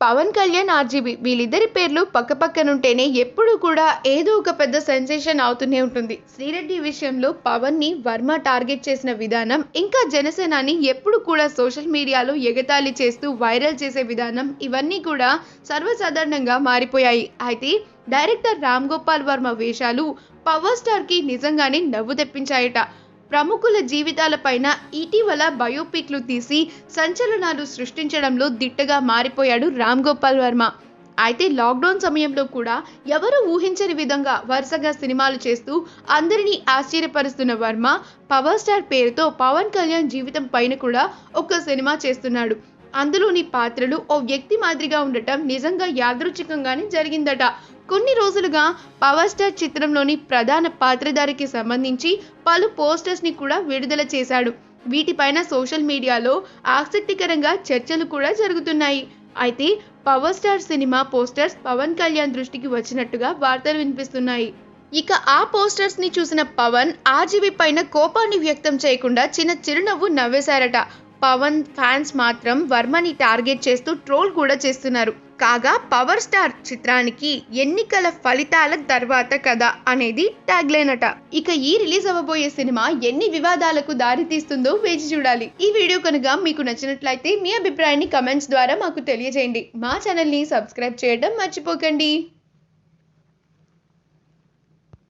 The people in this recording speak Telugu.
పవన్ కళ్యాణ్, ఆర్జీవి వీళ్ళిద్దరి పేర్లు పక్కపక్కనుంటేనే ఎప్పుడూ కూడా ఏదో ఒక పెద్ద సెన్సేషన్ అవుతూనే ఉంటుంది. శ్రీరెడ్డి విషయంలో పవన్ని వర్మ టార్గెట్ చేసిన విధానం, ఇంకా జనసేనాని ఎప్పుడు కూడా సోషల్ మీడియాలో ఎగతాళి చేస్తూ వైరల్ చేసే విధానం, ఇవన్నీ కూడా సర్వసాధారణంగా మారిపోయాయి. అయితే డైరెక్టర్ రామ్ గోపాల్ వర్మ వేషాలు పవర్ స్టార్కి నిజంగానే నవ్వు తెప్పించాయట. ప్రముఖుల జీవితాలపైన ఇటీవల బయోపిక్లు తీసి సంచలనాలు సృష్టించడంలో దిట్టగా మారిపోయాడు రామ్ గోపాల్ వర్మ. అయితే లాక్డౌన్ సమయంలో కూడా ఎవరు ఊహించని విధంగా వరుసగా సినిమాలు చేస్తూ అందరినీ ఆశ్చర్యపరుస్తున్న వర్మ పవర్ స్టార్ పేరుతో పవన్ కళ్యాణ్ జీవితం పైన కూడా ఒక సినిమా చేస్తున్నాడు. అందులోని పాత్రలు ఓ వ్యక్తి మాదిరిగా ఉండటం నిజంగా యాదృచ్ఛికంగానే జరిగిందట. కొన్ని రోజులుగా పవర్ స్టార్ చిత్రంలోని ప్రధాన పాత్రధారికి సంబంధించి పలు పోస్టర్స్ ని కూడా విడుదల చేశాడు. వీటిపైన సోషల్ మీడియాలో ఆసక్తికరంగా చర్చలు కూడా జరుగుతున్నాయి. అయితే power star cinema posters Pawan Kalyan దృష్టికి వచ్చినట్టుగా వార్తలు వినిపిస్తున్నాయి. ఇక ఆ పోస్టర్స్ ని చూసిన పవన్ ఆర్జీవి పైన కోపాన్ని వ్యక్తం చేయకుండా చిన్న చిరునవ్వు నవ్వేశారట. పవన్ ఫ్యాన్స్ మాత్రం వర్మని టార్గెట్ చేస్తూ ట్రోల్ కూడా చేస్తున్నారు. కాగా పవర్ స్టార్ చిత్రానికి ఎన్నికల ఫలితాల తర్వాత కదా అనేది ట్యాగ్ లైన్ అట. ఇక ఈ రిలీజ్ అవ్వబోయే సినిమా ఎన్ని వివాదాలకు దారి తీస్తుందో వేచి చూడాలి. ఈ వీడియో కనుక మీకు నచ్చినట్లయితే మీ అభిప్రాయాన్ని కమెంట్స్ ద్వారా మాకు తెలియజేయండి. మా ఛానల్ ని సబ్స్క్రైబ్ చేయడం మర్చిపోకండి.